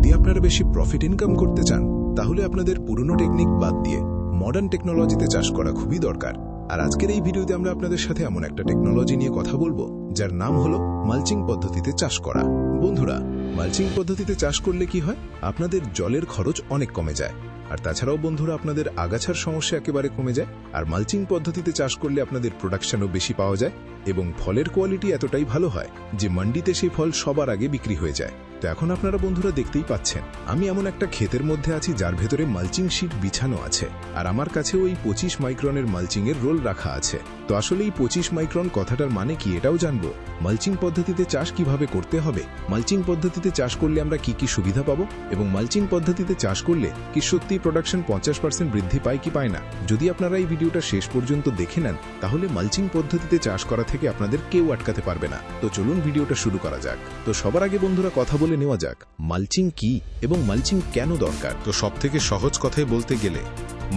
যদি আপনারা বেশি প্রফিট ইনকাম করতে চান তাহলে আপনাদের পুরনো টেকনিক বাদ দিয়ে মডার্ন টেকনোলজিতে চাষ করা খুবই দরকার। আর আজকের এই ভিডিওতে আমরা আপনাদের সাথে এমন একটা টেকনোলজি নিয়ে কথা বলবো যার নাম হলো মালচিং পদ্ধতিতে চাষ করা। বন্ধুরা, মালচিং পদ্ধতিতে চাষ করলে কি হয়, আপনাদের জলের খরচ অনেক কমে যায়। আর তাছাড়াও বন্ধুরা, আপনাদের আগাছার সমস্যা একেবারে কমে যায়। আর মালচিং পদ্ধতিতে চাষ করলে আপনাদের প্রোডাকশনও বেশি পাওয়া যায় এবং ফলের কোয়ালিটি এতটাই ভালো হয় যে মান্ডিতে সেই ফল সবার আগে বিক্রি হয়ে যায়। তো এখন আপনারা বন্ধুরা দেখতেই পাচ্ছেন, আমি এমন একটা ক্ষেতের মধ্যে আছি যার ভেতরে মালচিং শিট বিছানো আছে, আর আমার কাছেও এই 25 মাইক্রনের মালচিং এর রোল রাখা আছে। তো আসলে এই 25 মাইক্রন কথাটার মানে কি এটাও জানবো, মালচিং পদ্ধতিতে চাষ কিভাবে করতে হবে, মালচিং পদ্ধতিতে চাষ করলে আমরা কি কি সুবিধা পাবো, এবং মালচিং পদ্ধতিতে চাষ করলে কি সত্যি প্রোডাকশন 50% বৃদ্ধি পায় কি পায় না। যদি আপনারা এই ভিডিওটা শেষ পর্যন্ত দেখে নেন তাহলে মালচিং পদ্ধতিতে চাষ করা থেকে আপনাদের কেউ আটকাতে পারবে না। তো চলুন ভিডিওটা শুরু করা যাক। তো সবার আগে বন্ধুরা কথা বলে নেওয়া যাক মালচিং কি এবং মালচিং কেন দরকার। তো সবথেকে সহজ কথায় বলতে গেলে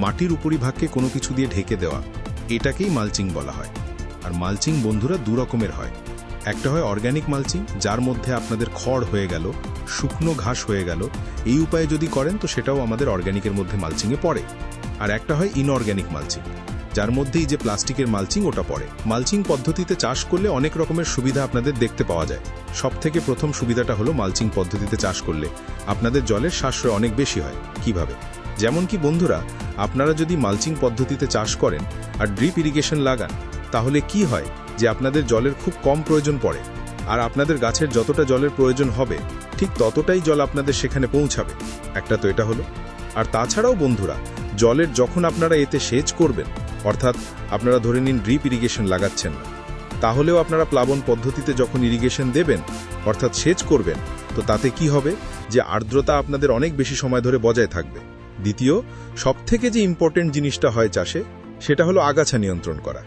মাটির উপরিভাগকে কোনো কিছু দিয়ে ঢেকে দেওয়া, এটাকেই মালচিং বলা হয়। আর মালচিং বন্ধুরা দু রকমের হয়। একটা হয় অর্গ্যানিক মালচিং, যার মধ্যে আপনাদের খড় হয়ে গেল, শুকনো ঘাস হয়ে গেল, এই উপায়ে যদি করেন তো সেটাও আমাদের অর্গ্যানিকের মধ্যে মালচিংয়ে পড়ে। আর একটা হয় ইনঅর্গ্যানিক মালচিং, যার মধ্যেই যে প্লাস্টিকের মালচিং ওটা পড়ে। মালচিং পদ্ধতিতে চাষ করলে অনেক রকমের সুবিধা আপনাদের দেখতে পাওয়া যায়। সবথেকে প্রথম সুবিধাটা হলো মালচিং পদ্ধতিতে চাষ করলে আপনাদের জলের সাশ্রয় অনেক বেশি হয়। কিভাবে? যেমন কি বন্ধুরা, আপনারা যদি মালচিং পদ্ধতিতে চাষ করেন আর ড্রিপ ইরিগেশন লাগান তাহলে কি হয় যে আপনাদের জলের খুব কম প্রয়োজন পড়ে, আর আপনাদের গাছের যতটা জলের প্রয়োজন হবে ঠিক ততটাই জল আপনাদের সেখানে পৌঁছাবে। একটা তো এটা হলো। আর তাছাড়াও বন্ধুরা, জলের যখন আপনারা এতে সেচ করবেন, অর্থাৎ আপনারা ধরে নিন ড্রিপ ইরিগেশন লাগাচ্ছেন না, তাহলেও আপনারা প্লাবন পদ্ধতিতে যখন ইরিগেশন দেবেন অর্থাৎ সেচ করবেন, তো তাতে কি হবে যে আর্দ্রতা আপনাদের অনেক বেশি সময় ধরে বজায় থাকবে। দ্বিতীয় সবথেকে যে ইম্পর্টেন্ট জিনিসটা হয় চাষে, সেটা হলো আগাছা নিয়ন্ত্রণ করা।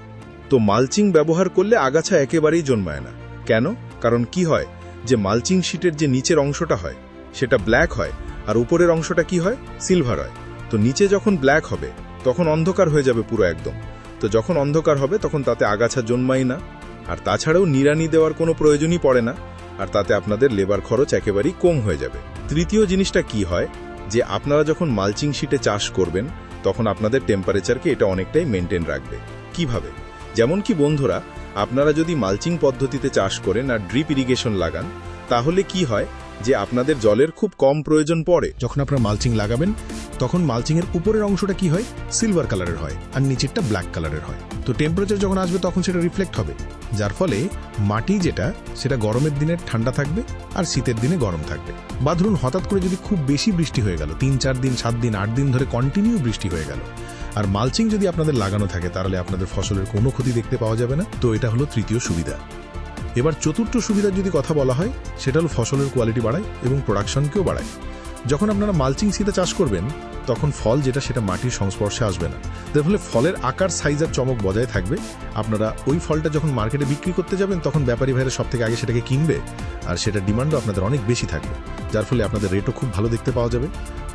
তো মালচিং ব্যবহার করলে আগাছা একেবারেই জন্মায় না। কেন? কারণ কি হয় যে মালচিং শিটের যে নিচের অংশটা হয় সেটা ব্ল্যাক হয়, আর উপরের অংশটা কি হয়, সিলভার হয়। তো নিচে যখন ব্ল্যাক হবে তখন অন্ধকার হয়ে যাবে পুরো একদম। তো যখন অন্ধকার হবে তখন তাতে আগাছা জন্মায় না, আর তাছাড়াও নিড়ানি দেওয়ার কোনো প্রয়োজনই পড়ে না, আর তাতে আপনাদের লেবার খরচ একেবারেই কম হয়ে যাবে। তৃতীয় জিনিসটা কি হয় যে আপনারা যখন মালচিং শিটে চাষ করবেন তখন আপনাদের টেম্পারেচারকে এটা অনেকটাই মেনটেন রাখবে। কিভাবে? যেমন কি বন্ধুরা, আপনারা যদি মালচিং পদ্ধতিতে চাষ করেন আর ড্রিপ ইরিগেশন লাগান তাহলে কি হয় যে আপনাদের জলের খুব কম প্রয়োজন পড়ে। যখন আপনারা মালচিং লাগাবেন তখন মালচিং এর উপরের অংশটা কি হয়, সিলভার কালারের হয়, আর নিচেরটা ব্ল্যাক কালারের হয়। তো টেম্পারেচার যখন আসবে তখন সেটা রিফ্লেক্ট হবে, যার ফলে মাটি যেটা সেটা গরমের দিনে ঠান্ডা থাকবে আর শীতের দিনে গরম থাকবে। বা ধরুন হঠাৎ করে যদি খুব বেশি বৃষ্টি হয়ে গেল, 3-4 দিন 7 দিন 8 দিন ধরে কন্টিনিউ বৃষ্টি হয়ে গেল, আর মালচিং যদি আপনাদের লাগানো থাকে তাহলে আপনাদের ফসলের কোনো ক্ষতি দেখতে পাওয়া যাবে না। তো এটা হলো তৃতীয় সুবিধা। এবার চতুর্থ সুবিধার যদি কথা বলা হয়, সেটা হলো ফসলের কোয়ালিটি বাড়ায় এবং প্রোডাকশনকেও বাড়ায়। যখন আপনারা মালচিং শীতে চাষ করবেন তখন ফল যেটা সেটা মাটির সংস্পর্শে আসবে না, যার ফলে ফলের আকার, সাইজ আর চমক বজায় থাকবে। আপনারা ওই ফলটা যখন মার্কেটে বিক্রি করতে যাবেন তখন ব্যাপারী ভাইরা সব থেকে আগে সেটাকে কিনবে, আর সেটার ডিমান্ডও আপনাদের অনেক বেশি থাকবে, যার ফলে আপনাদের রেটও খুব ভালো দেখতে পাওয়া যাবে।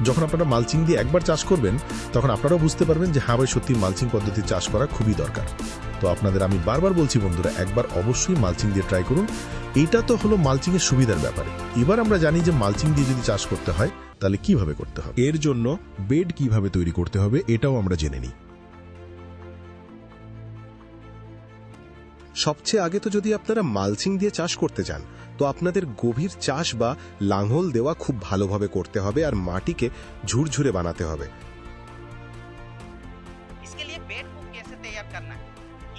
যখন আপনারা মালচিং দিয়ে একবার চাষ করবেন তখন আপনারাও বুঝতে পারবেন যে হ্যাঁ ভাই, সত্যি মালচিং পদ্ধতি চাষ করা খুবই দরকার। তো আপনাদের আমি বারবার বলছি বন্ধুরা, একবার অবশ্যই মালচিং দিয়ে ট্রাই করুন। এইটা তো হলো মালচিং এর সুবিধার ব্যাপারে। এবার আমরা জানি যে মালচিং দিয়ে যদি চাষ করতে হয় তাহলে কিভাবে করতে হবে, এর জন্য বেড কিভাবে তৈরি করতে হবে এটাও আমরা জেনে নিই। সবচেয়ে আগে তো যদি আপনারা মালচিং দিয়ে চাষ করতে চান তো আপনাদের গভীর চাষ বা লাঙল দেওয়া খুব ভালোভাবে করতে হবে, আর মাটিকে ঝুরঝুরে বানাতে হবে। इसके लिए बेड को कैसे तैयार करना है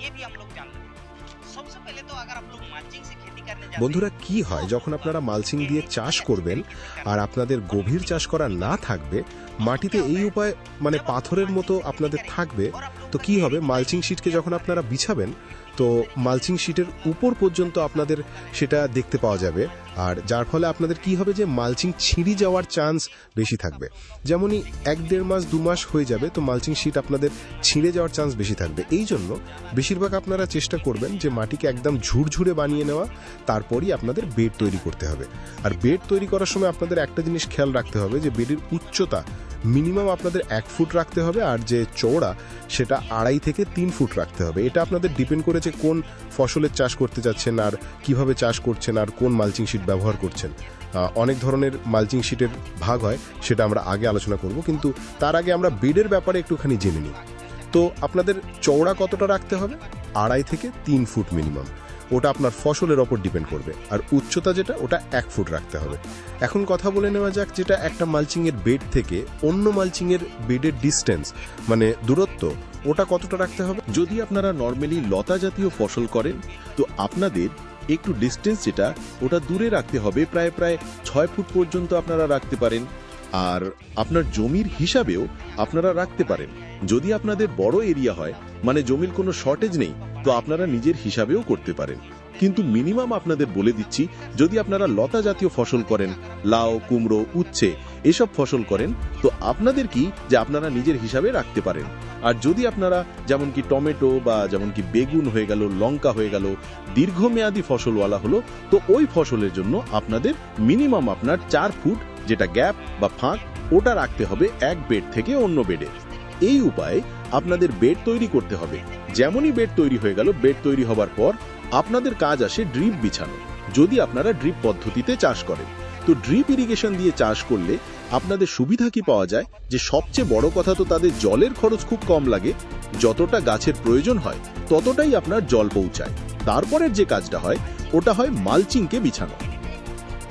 ये भी हम लोग जान लेंगे। सबसे पहले तो अगर आप लोग मल्चिंग से खेती करने जाते हैं, বন্ধুরা, কি হয় যখন আপনারা মালচিং দিয়ে চাষ করবেন আর আপনাদের গভীর চাষ করা না থাকবে, মাটিতে এই উপায় মানে পাথরের মতো আপনাদের থাকবে, তো কি হবে, মালচিং শিটকে যখন আপনারা বিছাবেন তো মালচিং শিটের উপর পর্যন্ত আপনাদের সেটা দেখতে পাওয়া যাবে, আর যার ফলে আপনাদের কি হবে যে মালচিং ছিঁড়ে যাওয়ার চান্স বেশি থাকবে। যেমনই 1-1.5 মাস 2 মাস হয়ে যাবে তো মালচিং শিট আপনাদের ছিঁড়ে যাওয়ার চান্স বেশি থাকবে। এই জন্য বেশিরভাগ আপনারা চেষ্টা করবেন যে মাটিকে একদম ঝুরঝুরে বানিয়ে নেওয়া, তারপরই আপনাদের বেড তৈরি করতে হবে। আর বেড তৈরি করার সময় আপনাদের একটা জিনিস খেয়াল রাখতে হবে যে বেডের উচ্চতা মিনিমাম আপনাদের 1 ফুট রাখতে হবে, আর যে চওড়া সেটা 2.5 থেকে 3 ফুট রাখতে হবে। এটা আপনাদের ডিপেন্ড করেছে কোন ফসলের চাষ করতে যাচ্ছেন আর কিভাবে চাষ করছেন আর কোন মালচিং শিট ব্যবহার করছেন। অনেক ধরনের মালচিং শিটের ভাগ হয়, সেটা আমরা আগে আলোচনা করব, কিন্তু তার আগে আমরা বেডের ব্যাপারে একটুখানি জেনে নিই। তো আপনাদের চওড়া কতটা রাখতে হবে? 2.5 থেকে 3 ফুট মিনিমাম। ওটা আপনার ফসলের ওপর ডিপেন্ড করবে। আর উচ্চতা যেটা, ওটা 1 ফুট রাখতে হবে। এখন কথা বলে নেওয়া যাক যেটা একটা মালচিংয়ের বেড থেকে অন্য মালচিংয়ের বেডের ডিস্টেন্স, মানে দূরত্ব, ওটা কতটা রাখতে হবে। যদি আপনারা নর্মালি লতা জাতীয় ফসল করেন তো আপনাদের একটু ডিস্টেন্স যেটা ওটা দূরে রাখতে হবে, প্রায় 6 ফুট পর্যন্ত আপনারা রাখতে পারেন। আর আপনার জমির হিসাবেও আপনারা রাখতে পারেন। যদি আপনাদের বড় এরিয়া হয়, মানে জমির কোনো শর্টেজ নেই, তো আপনারা নিজের হিসাবেও করতে পারেন। কিন্তু মিনিমাম আপনাদের বলে দিচ্ছি, যদি আপনারা লতা জাতীয় ফসল করেন, লাউ, কুমড়ো, উচ্ছে এসব ফসল করেন, তো আপনাদের কি যে আপনারা নিজের হিসাবে রাখতে পারেন। আর যদি আপনারা যেমন কি টমেটো বা যেমন কি বেগুন হয়ে গেল, লঙ্কা হয়ে গেল, দীর্ঘমেয়াদী ফসলওয়ালা হলো, তো ওই ফসলের জন্য আপনাদের মিনিমাম আপনার 4 ফুট যেটা গ্যাপ বা ফাঁক, ওটা রাখতে হবে এক বেড থেকে অন্য বেডে। এই উপায়ে আপনাদের বেড তৈরি করতে হবে। যেমনই বেড তৈরি হয়ে গেল, বেড তৈরি হবার পর আপনাদের কাজ আসে ড্রিপ বিছানো। যদি আপনারা ড্রিপ পদ্ধতিতে চাষ করেন, তো ড্রিপ ইরিগেশন দিয়ে চাষ করলে আপনাদের সুবিধা কি পাওয়া যায়, যে সবচেয়ে বড় কথা তো তাদের জলের খরচ খুব কম লাগে। যতটা গাছের প্রয়োজন হয় ততটাই আপনার জল পৌঁছায়। তারপরের যে কাজটা হয় ওটা হয় মালচিংকে বিছানো।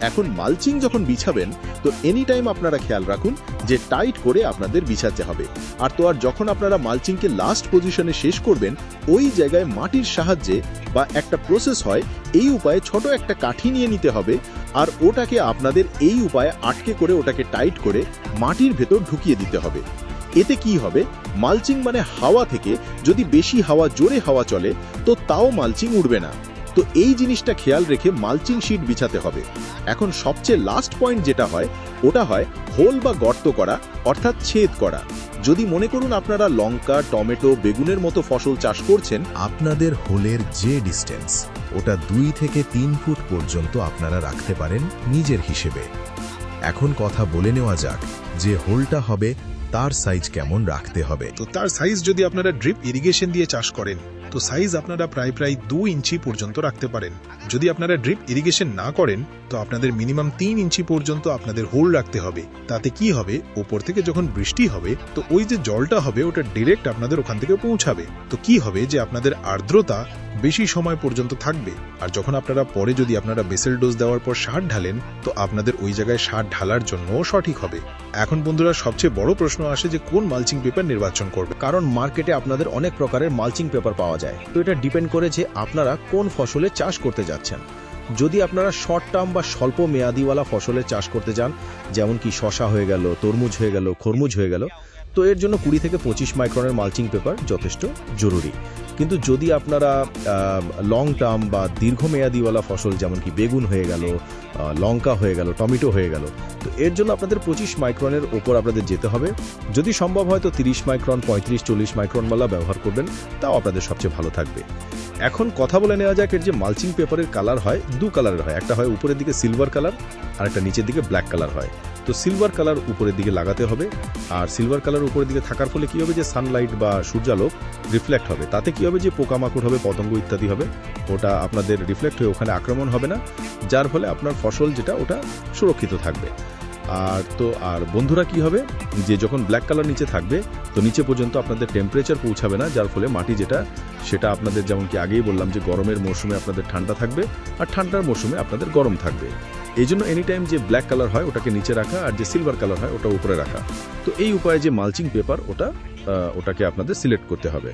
এখন মালচিং যখন বিছাবেন, তো এনি টাইম আপনারা খেয়াল রাখুন যে টাইট করে আপনাদের বিছাতে হবে। আর তো আর যখন আপনারা মালচিংকে লাস্ট পজিশনে শেষ করবেন, ওই জায়গায় মাটির সাহায্যে বা একটা প্রসেস হয়, এই উপায়ে ছোট একটা কাঠি নিয়ে নিতে হবে, আর ওটাকে আপনাদের এই উপায়ে আটকে করে ওটাকে টাইট করে মাটির ভেতর ঢুকিয়ে দিতে হবে। এতে কি হবে, মালচিং মানে হাওয়া থেকে যদি বেশি হাওয়া, জোরে হাওয়া চলে, তো তাও মালচিং উড়বে না। তো এই জিনিসটা খেয়াল রেখে মালচিং শিট বিছাতে হবে। এখন সবচেয়ে লাস্ট পয়েন্ট যেটা হয়, ওটা হয় হোল বা গর্ত করা, অর্থাৎ ছেদ করা। যদি মনে করুন আপনারা লঙ্কা, টমেটো, বেগুনের মতো ফসল চাষ করছেন, আপনাদের হোলের যে ডিস্টেন্স, ওটা 2 থেকে 3 ফুট পর্যন্ত আপনারা রাখতে পারেন নিজের হিসেবে। এখন কথা বলে নেওয়া যাক যে হোলটা হবে তার সাইজ কেমন রাখতে হবে। তো তার সাইজ যদি আপনারা ড্রিপ ইরিগেশন দিয়ে চাষ করেন, তো সাইজ আপনারা প্রায় 2 ইঞ্চি পর্যন্ত রাখতে পারেন। যদি আপনারা ড্রিপ ইরিগেশন না করেন, তো আপনাদের মিনিমাম 3 ইঞ্চি পর্যন্ত আপনাদের হোল রাখতে হবে। তাতে কি হবে, ওপর থেকে যখন বৃষ্টি হবে, তো ওই যে জলটা হবে ওটা ডিরেক্ট আপনাদের ওখান থেকে পৌঁছাবে। তো কি হবে যে আপনাদের আর্দ্রতা বেশি সময় পর্যন্ত থাকবে। আর যখন আপনারা পরে যদি আপনারা বেসেল ডোজ দেওয়ার পর সার ঢালেন, তো আপনাদের ওই জায়গায় সার ঢালার জন্য সঠিক হবে। এখন বন্ধুরা সবচেয়ে বড় প্রশ্ন আসে যে কোন মালচিং পেপার নির্বাচন করবে। কারণ মার্কেটে আপনাদের অনেক প্রকারের মালচিং পেপার পাওয়া যায়। তো এটা ডিপেন্ড করে যে আপনারা কোন ফসলে চাষ করতে যাচ্ছেন। যদি আপনারা শর্ট টার্ম বা স্বল্প মেয়াদিওয়ালা ফসলের চাষ করতে যান, যেমন কি শশা হয়ে গেল, তরমুজ হয়ে গেল, খরমুজ হয়ে গেল, তো এর জন্য 20 থেকে 25 মাইক্রনের মালচিং পেপার যথেষ্ট জরুরি। কিন্তু যদি আপনারা লং টার্ম বা দীর্ঘমেয়াদিওয়ালা ফসল যেমন কি বেগুন হয়ে গেল, লঙ্কা হয়ে গেল, টমেটো হয়ে গেল, তো এর জন্য আপনাদের 25 মাইক্রনের ওপর আপনাদের যেতে হবে। যদি সম্ভব হয় তো 30 মাইক্রন, 35-40 মাইক্রনওয়ালা ব্যবহার করবেন, তাও আপনাদের সবচেয়ে ভালো থাকবে। এখন কথা বলে নেওয়া যাক এর যে মালচিং পেপারের কালার হয়, 2 কালারের হয়। একটা হয় উপরের দিকে সিলভার কালার, আর একটা নিচের দিকে ব্ল্যাক কালার হয়। তো সিলভার কালার উপরের দিকে লাগাতে হবে। আর সিলভার কালার উপরের দিকে থাকার ফলে কি হবে, যে সানলাইট বা সূর্যালোক রিফ্লেক্ট হবে। তাতে কি হবে, যে পোকামাকড় হবে, পতঙ্গ ইত্যাদি হবে, ওটা আপনাদের রিফ্লেক্ট হয়ে ওখানে আক্রমণ হবে না, যার ফলে আপনার ফসল যেটা ওটা সুরক্ষিত থাকবে। আর বন্ধুরা কি হবে, যে যখন ব্ল্যাক কালার নিচে থাকবে, তো নিচে পর্যন্ত আপনাদের টেম্পারেচার পৌঁছাবে না, যার ফলে মাটি যেটা সেটা আপনাদের, যেমন কি আগেই বললাম যে গরমের মৌসুমে আপনাদের ঠান্ডা থাকবে আর ঠান্ডার মৌসুমে আপনাদের গরম থাকবে। এই জন্য এনি টাইম যে ব্ল্যাক কালার হয় ওটাকে নিচে রাখা, আর যে সিলভার কালার হয় ওটা উপরে রাখা। তো এই উপায়ে যে মালচিং পেপার ওটাকে আপনাদের সিলেক্ট করতে হবে।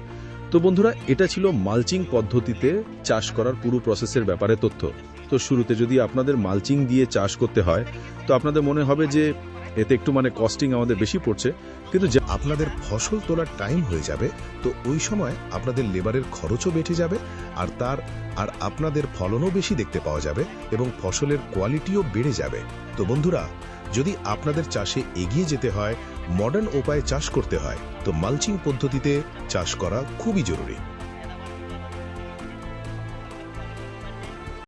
তো বন্ধুরা, এটা ছিল মালচিং পদ্ধতিতে চাষ করার পুরো প্রসেসের ব্যাপারে তথ্য। তো শুরুতে যদি আপনাদের মালচিং দিয়ে চাষ করতে হয়, তো আপনাদের মনে হবে যে এতে একটু কস্টিং আমাদের বেশি পড়ছে, কিন্তু যে আপনাদের ফসল তোলার টাইম হয়ে যাবে, তো ওই সময় আপনাদের লেবারের খরচও বেড়ে যাবে, আর আপনাদের ফলনও বেশি দেখতে পাওয়া যাবে এবং ফসলের কোয়ালিটিও বেড়ে যাবে। তো বন্ধুরা, যদি আপনাদের চাষে এগিয়ে যেতে হয়, মডার্ন উপায়ে চাষ করতে হয়, তো মালচিং পদ্ধতিতে চাষ করা খুবই জরুরি।